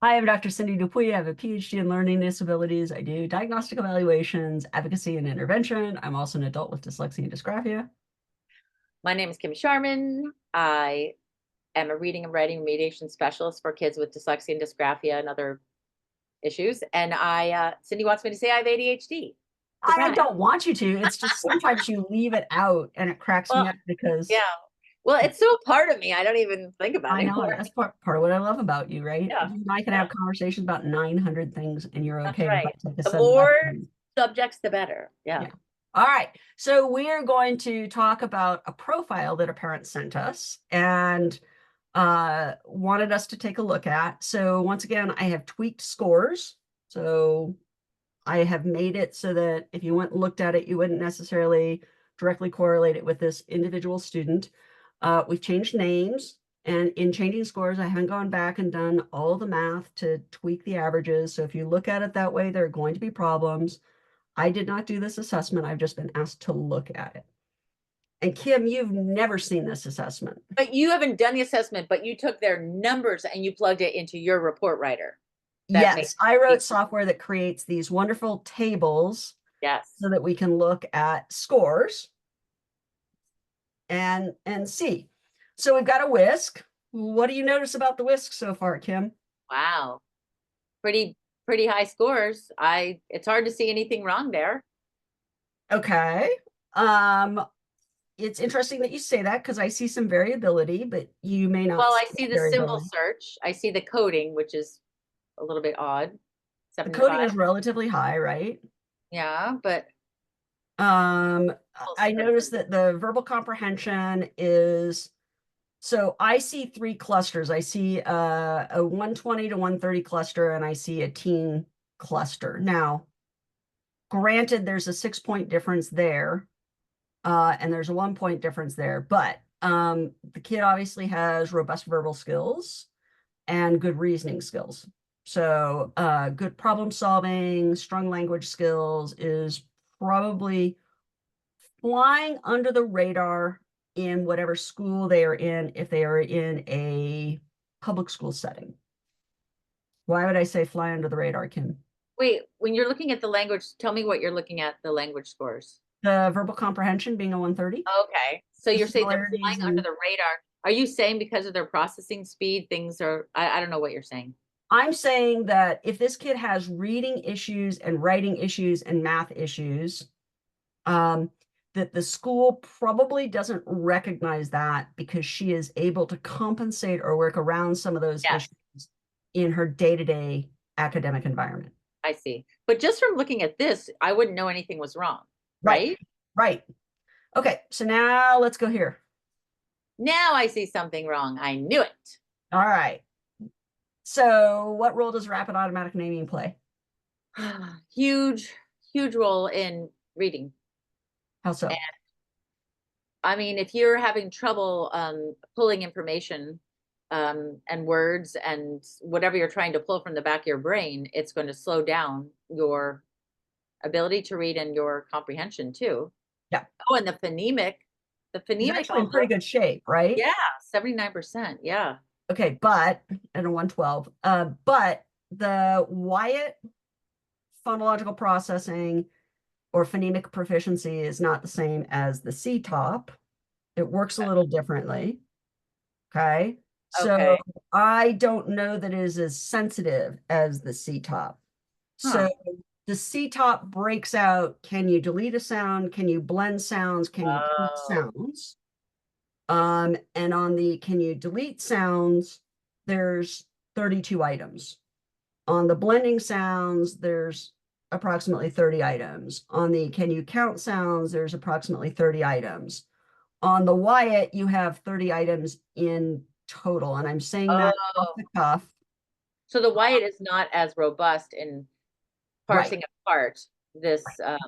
Hi, I'm Dr. Cindy Dupuy. I have a PhD in learning disabilities. I do diagnostic evaluations, advocacy, and intervention. I'm also an adult with dyslexia and dysgraphia. My name is Kim Sharman. I am a reading and writing mediation specialist for kids with dyslexia and dysgraphia and other issues. And Cindy wants me to say I have ADHD. I Surprise. don't want you to. It's just sometimes you leave it out and it cracks me Well, up because yeah. Well, it's still a part of me. I don't even think about I it know anymore. that's part of what I love about you, right? Yeah, You and I can yeah, have conversations about 900 things and you're that's okay if I right. take a The sudden more left turn. subjects, the better. Yeah. Yeah. All right. So we're going to talk about a profile that a parent sent us. And wanted us to take a look at. So once again, I have tweaked scores. So I have made it so that if you went and looked at it, you wouldn't necessarily directly correlate it with this individual student. We've changed names. And in changing scores, I haven't gone back and done all the math to tweak the averages. So if you look at it that way, there are going to be problems. I did not do this assessment. I've just been asked to look at it. And Kim, you've never seen this assessment. But you haven't done the assessment, but you took their numbers and you plugged it into your report writer. That makes Yes, I wrote sense. software that creates these wonderful tables Yes. so that we can look at scores and see. So we've got a whisk. What do you notice about the whisk so far, Kim? Wow. Pretty pretty high scores. I It's hard to see anything wrong there. Okay. Um, it's interesting that you say that because I see some variability, but you may not Well, see I see that the symbol variability. search. I see the coding, which is a little bit odd. The coding 75. is relatively high, right? Yeah, but Um, symbol I search noticed is that the verbal comprehension is so I see three clusters. I see a 120 to 130 cluster, and I see a teen cluster. Now, granted, there's a 6 point difference there, and there's a 1 point difference there, but the kid obviously has robust verbal skills and good reasoning skills. So, good problem solving, strong language skills is probably flying under the radar in whatever school they are in if they are in a public school setting. Why would I say fly under the radar, Kim? wait, when you're looking at the language, tell me what you're looking at the language scores. The verbal comprehension being a 130, Okay. So the you're saying they're similarities flying under and the radar. Are you saying because of their processing speed, things are, I don't know what you're saying. I'm saying that if this kid has reading issues and writing issues and math issues, um, that the school probably doesn't recognize that because she is able to compensate or work around some of those Yes, issues in her day-to-day academic environment. I see. But just from looking at this, I wouldn't know anything was wrong, Right, right? right. Okay, so now let's go here. Now I see something wrong. I knew it. All right. So, what role does rapid automatic naming play? Huge, huge role in reading. How And so? I mean, if you're having trouble pulling information and words and whatever you're trying to pull from the back of your brain, it's going to slow down your ability to read and your comprehension too. Yeah, Oh, and the he's phonemic actually in pretty also. good shape, right? Yeah, 79%. Yeah. Okay, but and a 112. But the Wyatt phonological processing or phonemic proficiency is not the same as the C-top. It works a little differently. Okay. So Okay. I don't know that it is as sensitive as the C-top. So Huh. the C-top breaks out, can you delete a sound? Can you blend sounds? Can you count Oh. sounds? And on the can you delete sounds, there's 32 items. On the blending sounds, there's approximately 30 items. On the can you count sounds, there's approximately 30 items. On the Wyatt, you have 30 items in total. And I'm saying that off Oh. the cuff. So the Wyatt is not as robust in Right, parsing apart right, this right.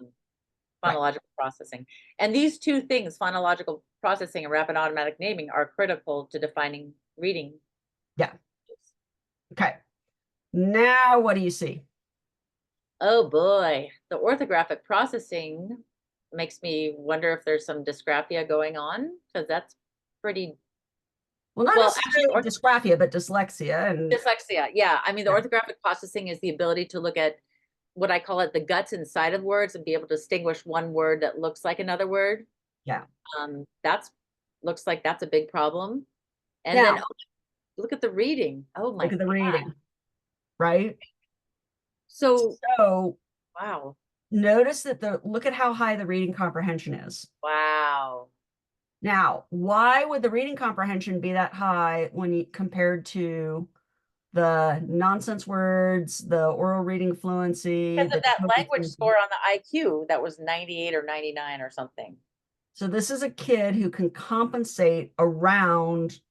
phonological processing. And these two things, phonological processing and rapid automatic naming, are critical to defining reading. Yeah. Okay. Now what do you see? Oh boy, the orthographic processing makes me wonder if there's some dysgraphia going on because that's pretty Well, not Well, actually, necessarily dysgraphia, but dyslexia. And dyslexia. Yeah. I mean, the yeah, orthographic processing is the ability to look at what I call it the guts inside of words and be able to distinguish one word that looks like another word. yeah. That's looks like that's a big problem. And then Now, oh, look at the reading. Oh my look at the God. reading, right? So, So wow. notice that look at how high the reading comprehension is. Wow. Now, why would the reading comprehension be that high when you compared to the nonsense words, the oral reading fluency, Because of the that decoding language fluency? score on the IQ that was 98 or 99 or something. So this is a kid who can compensate around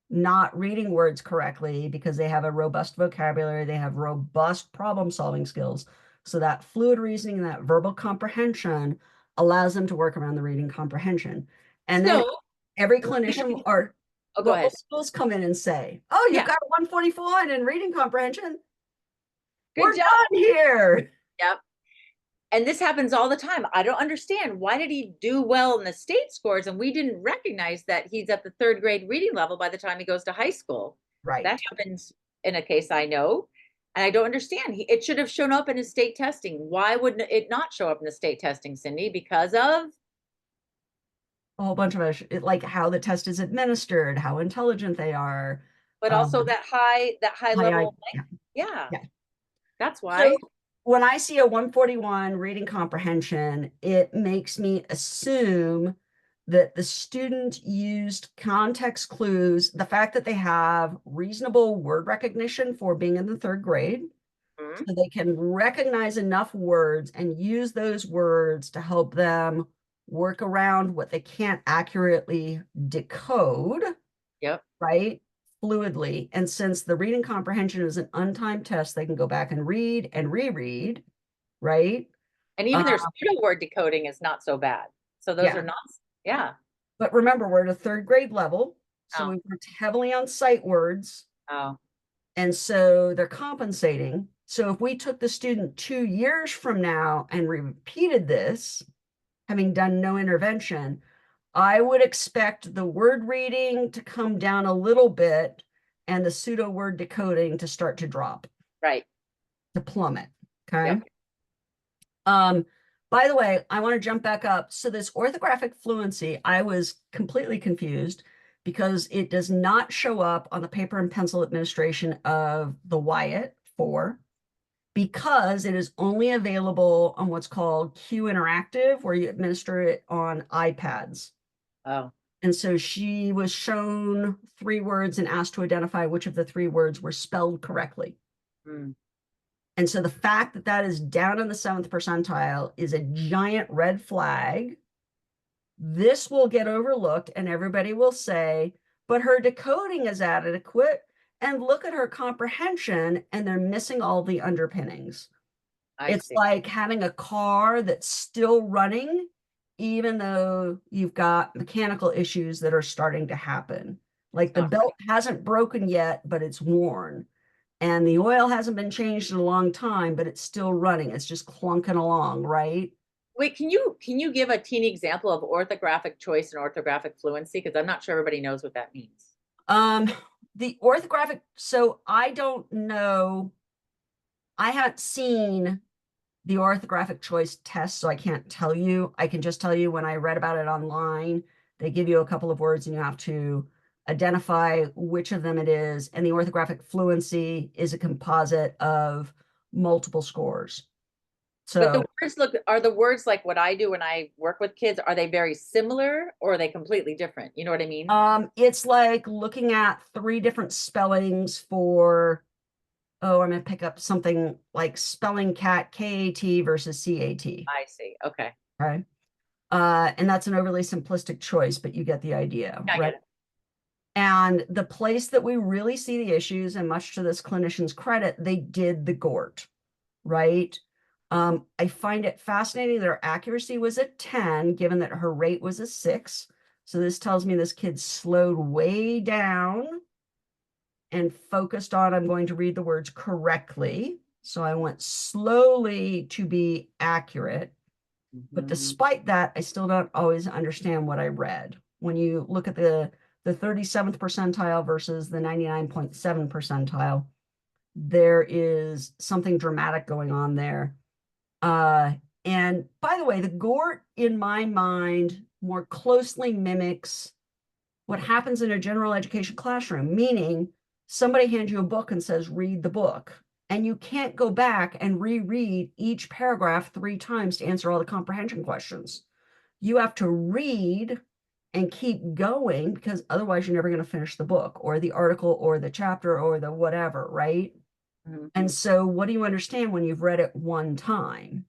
not reading words correctly because they have a robust vocabulary, they have robust problem solving skills. So that fluid reasoning and that verbal comprehension allows them to work around the reading comprehension. And then So, every clinician or oh, go what will ahead. schools come in and say, oh, you've Yeah. got a 144 in reading comprehension. Good We're job. done here. Yep. And this happens all the time. I don't understand. Why did he do well in the state scores and we didn't recognize that he's at the third grade reading level by the time he goes to high school? That Right. happens in a case I know. And I don't understand. It should have shown up in his state testing. Why would it not show up in the state testing, Cindy? Because of, A whole bunch of like how the test is administered, how intelligent they are, but also um, that high level. yeah, Yeah, yeah. that's So why. when I see a 141 reading comprehension, it makes me assume that the student used context clues, the fact that they have reasonable word recognition for being in the third grade, Mhm. so they can recognize enough words and use those words to help them work around what they can't accurately decode, Yep. right? Fluidly. And since the reading comprehension is an untimed test, they can go back and read and reread, right? And Uh, even their pseudo word decoding is not so bad. So those yeah. are not, yeah. But remember, we're at a third grade level. So Oh, we've worked heavily on sight words. oh, And so they're compensating. So if we took the student 2 years from now and repeated this, having done no intervention, I would expect the word reading to come down a little bit and the pseudo word decoding to start to drop, right. to plummet. Okay. Yep. Um, by the way, I want to jump back up. So this orthographic fluency, I was completely confused because it does not show up on the paper and pencil administration of the Wyatt 4 because it is only available on what's called Q Interactive, where you administer it on iPads. Oh, And so she was shown 3 words and asked to identify which of the 3 words were spelled correctly. mm, And so the fact that that is down in the 7th percentile is a giant red flag. This will get overlooked and everybody will say, but her decoding is adequate. And look at her comprehension, and they're missing all the underpinnings. I It's see. like having a car that's still running, even though you've got mechanical issues that are starting to happen. It's Like the not belt hasn't broken yet, but it's worn. And the oil hasn't been changed in a long time, but it's still running. It's just clunking along, right? Wait, can you give a teeny example of orthographic choice and orthographic fluency? Because I'm not sure everybody knows what that means. Um, the orthographic, so I don't know. I haven't seen the orthographic choice test, so I can't tell you. I can just tell you when I read about it online, they give you a couple of words and you have to identify which of them it is. And the orthographic fluency is a composite of multiple scores. But the So words look, are the words like what I do when I work with kids, are they very similar or are they completely different? You know what I mean? it's like looking at 3 different spellings for, oh, I'm going to pick up something like spelling cat, KAT versus CAT. I see. Okay. Okay. And that's an overly simplistic choice, but you get the idea, I right? get it. And the place that we really see the issues, and much to this clinician's credit, they did the GORT, right? I find it fascinating that her accuracy was at 10, given that her rate was a 6. So this tells me this kid slowed way down and focused on, I'm going to read the words correctly. So I went slowly to be accurate. But Mhm. despite that, I still don't always understand what I read. When you look at the the 37th percentile versus the 99.7 percentile, there is something dramatic going on there. And by the way, the GORT, in my mind, more closely mimics what happens in a general education classroom, meaning somebody hands you a book and says, read the book. And you can't go back and reread each paragraph 3 times to answer all the comprehension questions. You have to read and keep going because otherwise you're never going to finish the book or the article or the chapter or the whatever, right? And so what do you understand when you've read it one time?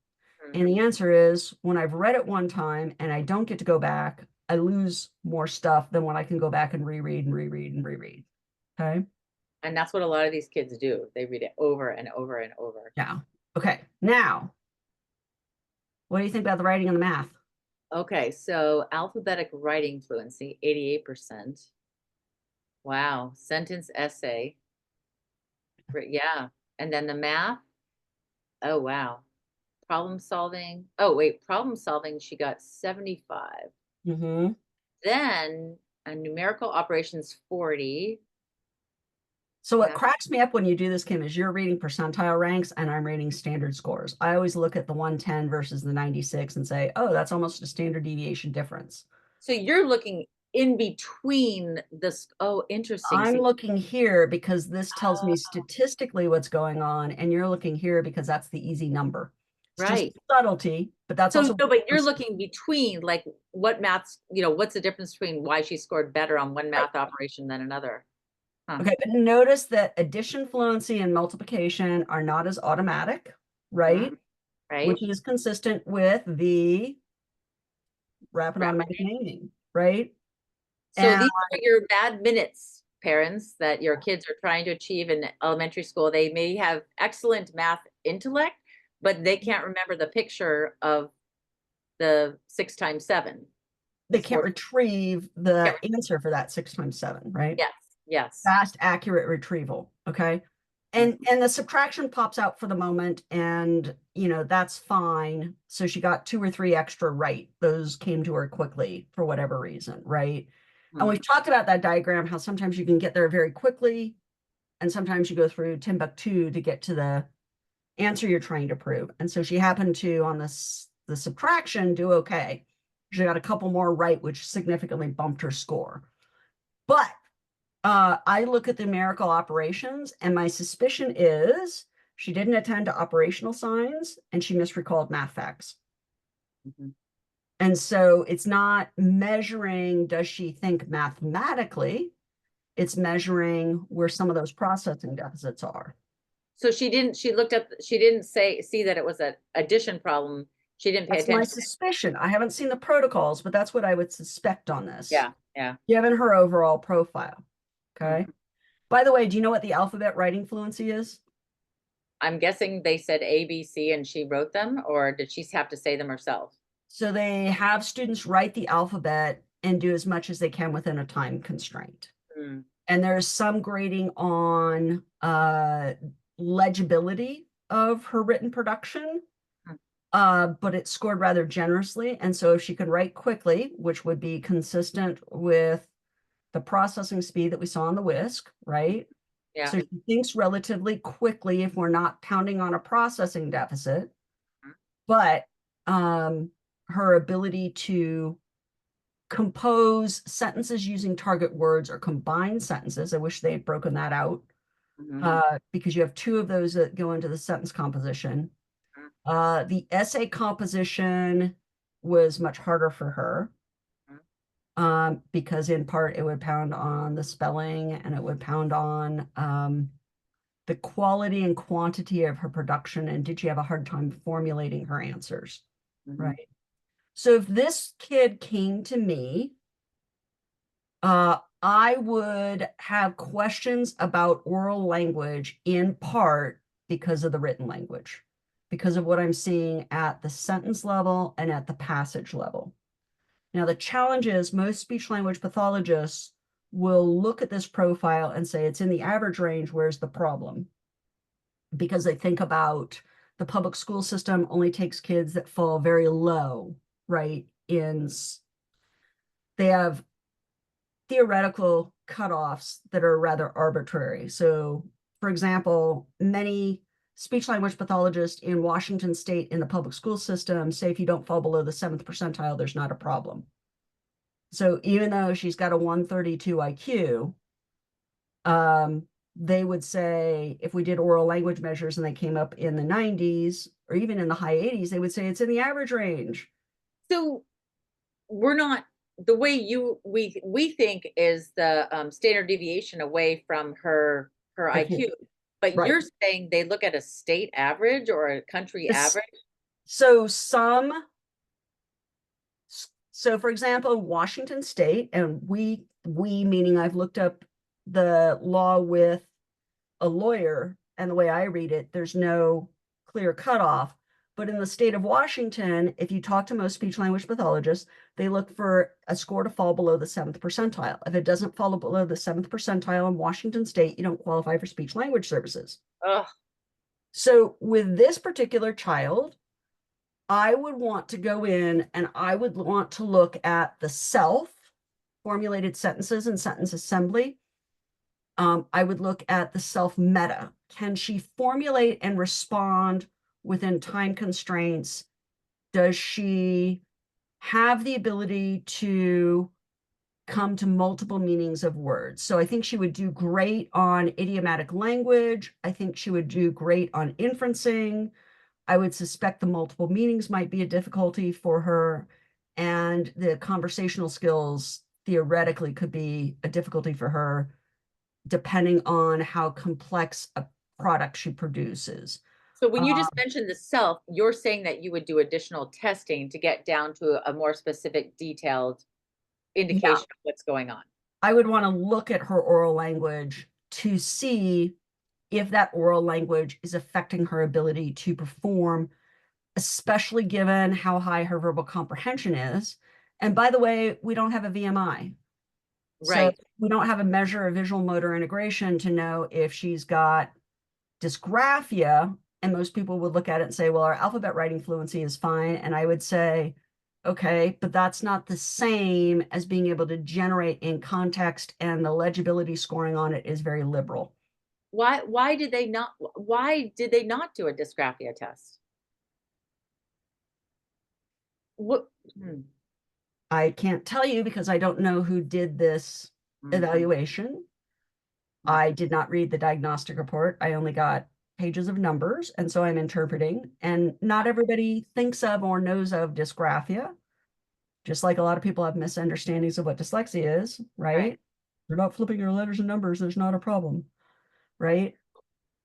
And the answer is when I've read it one time and I don't get to go back, I lose more stuff than when I can go back and reread and reread and reread. Okay. And that's what a lot of these kids do. They read it over and over and over. Yeah. Okay. Now, what do you think about the writing and the math? Okay, so alphabetic writing fluency, 88%. Wow. Sentence essay. Yeah. And then the math. Oh, wow. Problem solving. Oh, wait, problem solving, she got 75. Mm-hmm. Then a numerical operations, 40. So what Math. cracks me up when you do this, Kim, is you're reading percentile ranks and I'm reading standard scores. I always look at the 110 versus the 96 and say, oh, that's almost a standard deviation difference. So you're looking in between this. Oh, interesting. I'm See, looking here because this tells me statistically what's going on, and you're looking here because that's the easy number. It's just right. subtlety, but that's So also no, but you're looking between like what maths, what's the difference between why she scored better on one right. math operation than another? Huh. Okay, but notice that addition fluency and multiplication are not as automatic, right? Right. Which is consistent with the rapid Right. automatic naming, right? So And these are your bad minutes, parents, that your kids are trying to achieve in elementary school. They may have excellent math intellect, but they can't remember the picture of the 6 times 7 they is can't 4. retrieve the answer for that 6 times 7, right? Yes, yes. Fast, accurate retrieval. Okay. And the subtraction pops out for the moment, and that's fine. So she got 2 or 3 extra right. Those came to her quickly for whatever reason, right? And we've talked about that diagram, how sometimes you can get there very quickly, and sometimes you go through Timbuktu to get to the answer you're trying to prove. And so she happened to, on the subtraction, do okay. She got a couple more right, which significantly bumped her score. But I look at the numerical operations, and my suspicion is she didn't attend to operational signs and she misrecalled math facts. And so it's not measuring, does she think mathematically? It's measuring where some of those processing deficits are. So she didn't, she looked up, she didn't see that it was an addition problem. She didn't pay That's my attention. suspicion. I haven't seen the protocols, but that's what I would suspect on this. Yeah, yeah. Given her overall profile. Okay. By the way, do you know what the alphabet writing fluency is? I'm guessing they said A, B, C, and she wrote them, or did she have to say them herself? So they have students write the alphabet and do as much as they can within a time constraint. And there's some grading on legibility of her written production, but it's scored rather generously. And so if she can write quickly, which would be consistent with the processing speed that we saw on the WISC, right? Yeah. So she thinks relatively quickly if we're not counting on a processing deficit, but her ability to compose sentences using target words or combine sentences. I wish they had broken that out because you have 2 of those that go into the sentence composition. The essay composition was much harder for her because in part it would pound on the spelling and it would pound on the quality and quantity of her production, and did she have a hard time formulating her answers, right? So if this kid came to me, I would have questions about oral language in part because of the written language, because of what I'm seeing at the sentence level and at the passage level. Now, the challenge is most speech language pathologists will look at this profile and say it's in the average range, where's the problem? Because they think about the public school system only takes kids that fall very low, right? They have theoretical cutoffs that are rather arbitrary. So, for example, many speech language pathologists in Washington state in the public school system say if you don't fall below the 7th percentile, there's not a problem. So even though she's got a 132 IQ, they would say if we did oral language measures and they came up in the 90s or even in the high 80s, they would say it's in the average range. So we're not, the way we think is the standard deviation away from her IQ. IQ, but Right. you're saying they look at a state average or a country This, average? so for example, Washington State, and we meaning I've looked up the law with a lawyer, and the way I read it, there's no clear cutoff. But in the state of Washington, if you talk to most speech language pathologists, they look for a score to fall below the 7th percentile. If it doesn't fall below the 7th percentile in Washington State, you don't qualify for speech language services. Ugh. So with this particular child, I would want to go in and I would want to look at the self formulated sentences and sentence assembly. I would look at the self meta. Can she formulate and respond within time constraints? Does she have the ability to come to multiple meanings of words? So I think she would do great on idiomatic language. I think she would do great on inferencing. I would suspect the multiple meanings might be a difficulty for her, and the conversational skills theoretically could be a difficulty for her, depending on how complex a product she produces. So when you Uh, just mentioned the self, you're saying that you would do additional testing to get down to a more specific, detailed yeah, indication of what's going on. I would want to look at her oral language to see if that oral language is affecting her ability to perform, especially given how high her verbal comprehension is. And by the way, we don't have a VMI. So Right. we don't have a measure of visual motor integration to know if she's got dysgraphia. And most people would look at it and say, well, our alphabet writing fluency is fine. And I would say, okay, but that's not the same as being able to generate in context, and the legibility scoring on it is very liberal. Why did they not, why did they not do a dysgraphia test? What? Hmm. I can't tell you because I don't know who did this Mhm. evaluation. Mhm. I did not read the diagnostic report. I only got pages of numbers, and so I'm interpreting. And not everybody thinks of or knows of dysgraphia, just like a lot of people have misunderstandings of what dyslexia is, Right. right? You're not flipping your letters and numbers, there's not a problem, right?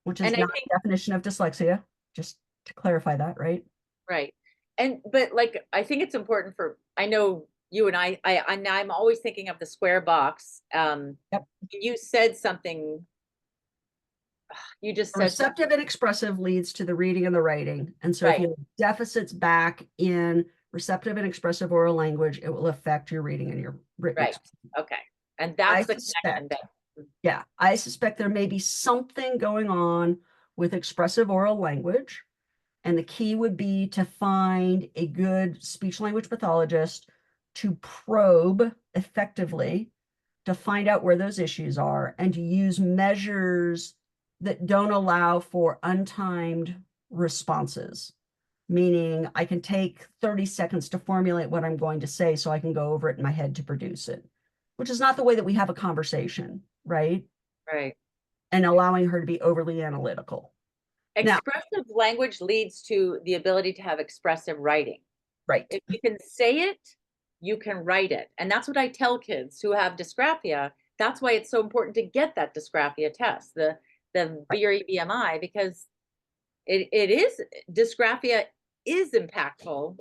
Which And is I not think, the definition of dyslexia, just to clarify that, right? right. And but like I think it's important for, I know you and I'm always thinking of the square box. Yep. You said something, you just said something, Receptive and expressive leads to the reading and the writing. And so if right, you have deficits back in receptive and expressive oral language, it will affect your reading and your written right. expression. Okay. And I that's the connection suspect, that, yeah, I suspect there may be something going on with expressive oral language. And the key would be to find a good speech language pathologist to probe effectively to find out where those issues are and to use measures that don't allow for untimed responses. Meaning, I can take 30 seconds to formulate what I'm going to say so I can go over it in my head to produce it, which is not the way that we have a conversation, right? right. And allowing her to be overly analytical. Now, Expressive language leads to the ability to have expressive writing. right, If you can say it, you can write it. And that's what I tell kids who have dysgraphia. That's why it's so important to get that dysgraphia test, the right. BMI, because it is, dysgraphia is impactful,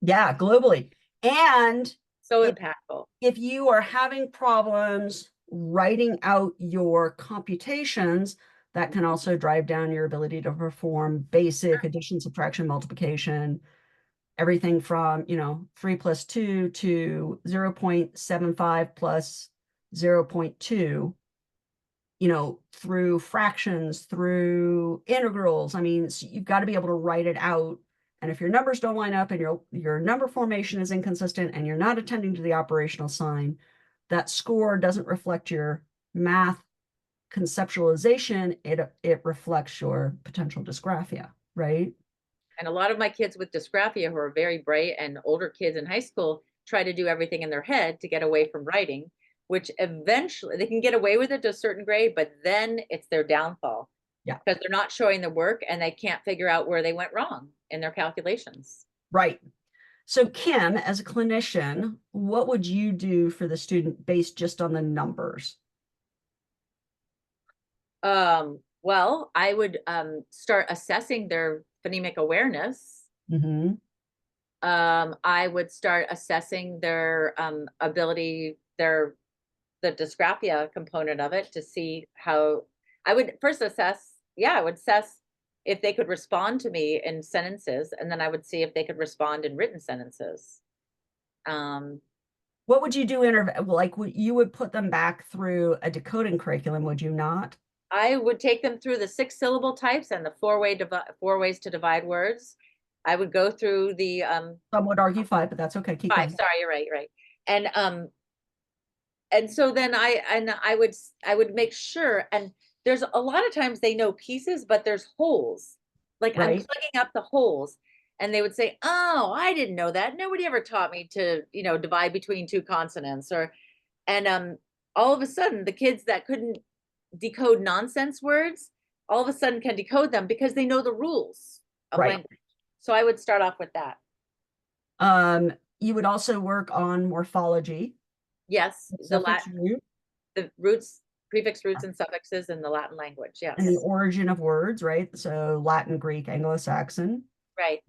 Yeah, globally. And so if impactful. you are having problems writing out your computations, that can also drive down your ability to perform basic addition, subtraction, multiplication, everything from, 3 plus 2 to 0.75 plus 0.2, through fractions, through integrals. I mean, you've got to be able to write it out. And if your numbers don't line up and your number formation is inconsistent and you're not attending to the operational sign, that score doesn't reflect your math conceptualization, it reflects your potential dysgraphia, right? And a lot of my kids with dysgraphia who are very bright and older kids in high school try to do everything in their head to get away from writing, which eventually they can get away with it to a certain grade, but then it's their downfall Yeah, because they're not showing the work and they can't figure out where they went wrong in their calculations. right. So Kim, as a clinician, what would you do for the student based just on the numbers? Well, I would start assessing their phonemic awareness. Mm-hmm. I would start assessing their ability, the dysgraphia component of it to see how I would first assess, yeah, I would assess if they could respond to me in sentences, and then I would see if they could respond in written sentences. Um, What would you do like you would put them back through a decoding curriculum, would you not? I would take them through the 6 syllable types and the four ways to divide words. I would go through the Some would argue five, but that's okay. Keep five. going. Sorry, you're right, you're right. And so then I would make sure, and there's a lot of times they know pieces but there's holes, like I'm Right, plugging up the holes, and they would say, oh, I didn't know that, nobody ever taught me to, divide between two consonants, or and all of a sudden the kids that couldn't decode nonsense words all of a sudden can decode them because they know the rules of right. language. So I would start off with that. You would also work on morphology. Yes, the Suffix Latin, root the roots, prefix roots and suffixes in the Latin language. and the Yes. origin of words, right? So Latin, Greek, Anglo-Saxon. Right.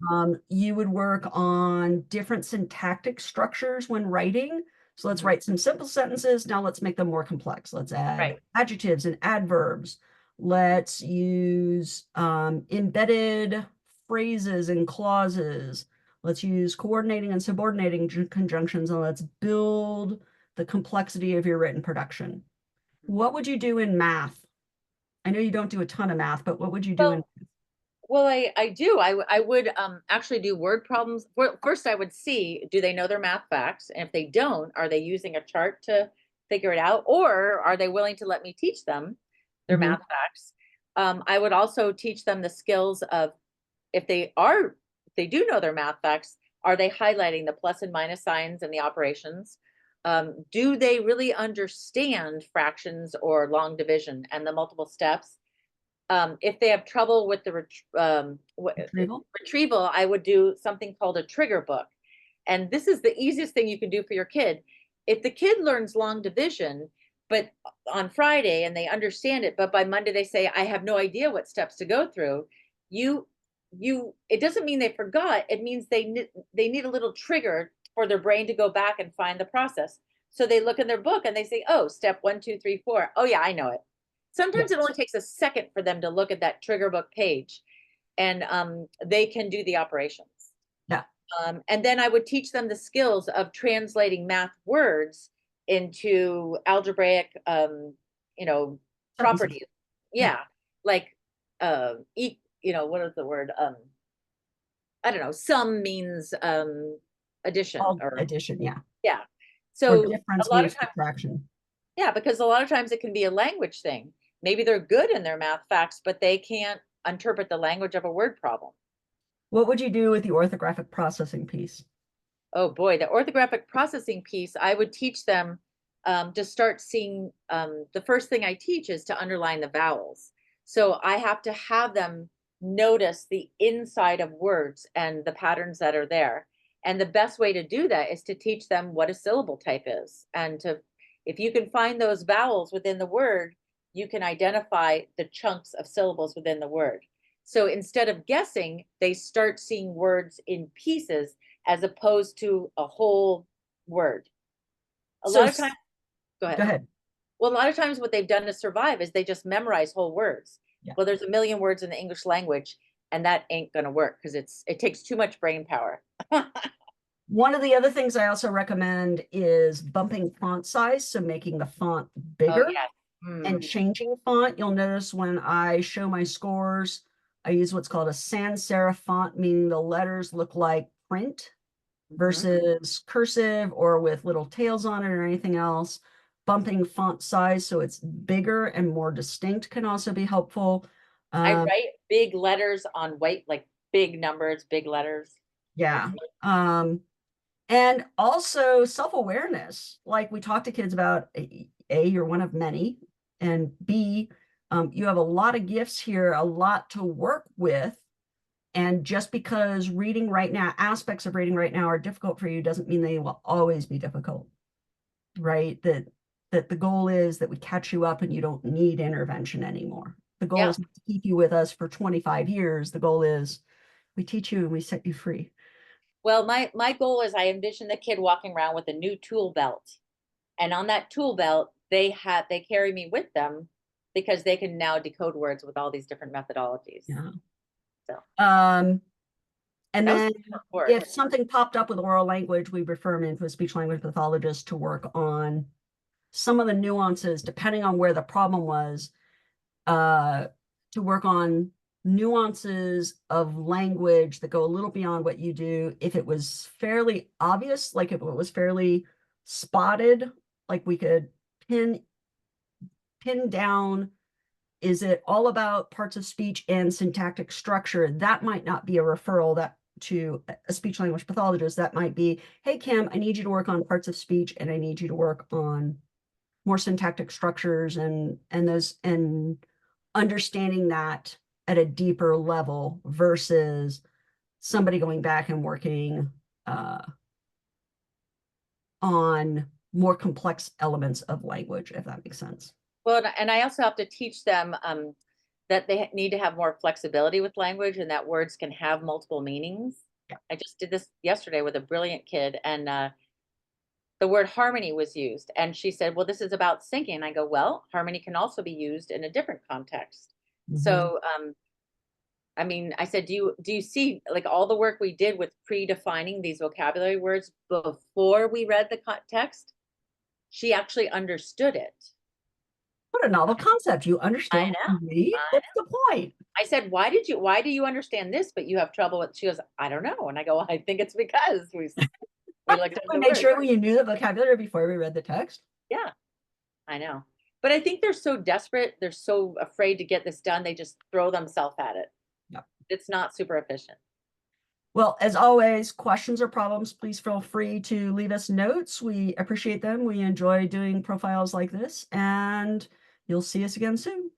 You would work on different syntactic structures when writing. So let's Mhm. write some simple sentences. Now let's make them more complex. Let's add Right. adjectives and adverbs. Let's use embedded phrases and clauses. Let's use coordinating and subordinating conjunctions, and let's build the complexity of your written production. What would you do in math? I know you don't do a ton of math, but what would you do in? Well, I do. I would actually do word problems. First, I would see, do they know their math facts? And if they don't, are they using a chart to figure it out? Or are they willing to let me teach them their Mhm. math facts? I would also teach them the skills of, if they do know their math facts, are they highlighting the plus and minus signs and the operations? Do they really understand fractions or long division and the multiple steps? If they have trouble with the Retrieval? retrieval, I would do something called a trigger book. And this is the easiest thing you can do for your kid. If the kid learns long division, but on Friday and they understand it, but by Monday they say, I have no idea what steps to go through, you it doesn't mean they forgot. It means they need a little trigger for their brain to go back and find the process. So they look in their book and they say, oh, step 1, 2, 3, 4. Oh yeah, I know it. Sometimes it Yes. only takes a second for them to look at that trigger book page, and they can do the operations. Yeah. And then I would teach them the skills of translating math words into algebraic, Sentences. properties. Yeah. Yeah, like, what is the word? I don't know. Sum means addition, All or addition. Yeah. yeah. Or So a difference lot of means times, subtraction. yeah, because a lot of times it can be a language thing. Maybe they're good in their math facts, but they can't interpret the language of a word problem. What would you do with the orthographic processing piece? Oh boy, the orthographic processing piece, I would teach them to start seeing, the first thing I teach is to underline the vowels. So I have to have them notice the inside of words and the patterns that are there. And the best way to do that is to teach them what a syllable type is. And if you can find those vowels within the word, you can identify the chunks of syllables within the word. So instead of guessing, they start seeing words in pieces as opposed to a whole word. A So lot of times, go go ahead. ahead. Well, a lot of times what they've done to survive is they just memorize whole words. Yeah. Well, there's a million words in the English language, and that ain't gonna work because it takes too much brain power. One of the other things I also recommend is bumping font size, so making the font Oh bigger yeah. and Hmm. changing font. You'll notice when I show my scores, I use what's called a sans serif font, meaning the letters look like print. Mhm. versus cursive or with little tails on it or anything else. Bumping font size so it's bigger and more distinct can also be helpful. I Um, write big letters on white, like big numbers, big letters. yeah. And also self-awareness. Like we talk to kids about A, you're one of many, and B, you have a lot of gifts here, a lot to work with. And just because reading right now, aspects of reading right now are difficult for you doesn't mean they will always be difficult, right? That the goal is that we catch you up and you don't need intervention anymore. The goal Yeah. is not to keep you with us for 25 years. The goal is we teach you and we set you free. Well, my goal is I envision the kid walking around with a new tool belt. And on that tool belt, they carry me with them because they can now decode words with all these different methodologies. Yeah. So Um, and that was then work. if something popped up with oral language, we refer them into a speech language pathologist to work on some of the nuances, depending on where the problem was, uh, to work on nuances of language that go a little beyond what you do. If it was fairly obvious, like if it was fairly spotted, like we could pin down, is it all about parts of speech and syntactic structure? That might not be a referral that to a speech language pathologist. That might be, hey Kim, I need you to work on parts of speech and I need you to work on more syntactic structures and those and understanding that at a deeper level versus somebody going back and working uh, on more complex elements of language, if that makes sense. Well, and I also have to teach them that they need to have more flexibility with language and that words can have multiple meanings. Yeah. I just did this yesterday with a brilliant kid, and the word harmony was used. And she said, well, this is about singing. And I go, well, harmony can also be used in a different context. Mm-hmm. So, I mean, I said, do you see like all the work we did with predefining these vocabulary words before we read the text? She actually understood it. What a novel concept. You I understand what know. you read? I What's the point? I said, why do you understand this, but you have trouble with, she goes, I don't know. And I go, well, I think it's because we looked at We the made word. sure we knew the vocabulary before we read the text. Yeah, I know. But I think they're so desperate. They're so afraid to get this done. They just throw themselves at it. Yeah. It's not super efficient. Well, as always, questions or problems, please feel free to leave us notes. We appreciate them. We enjoy doing profiles like this, and you'll see us again soon.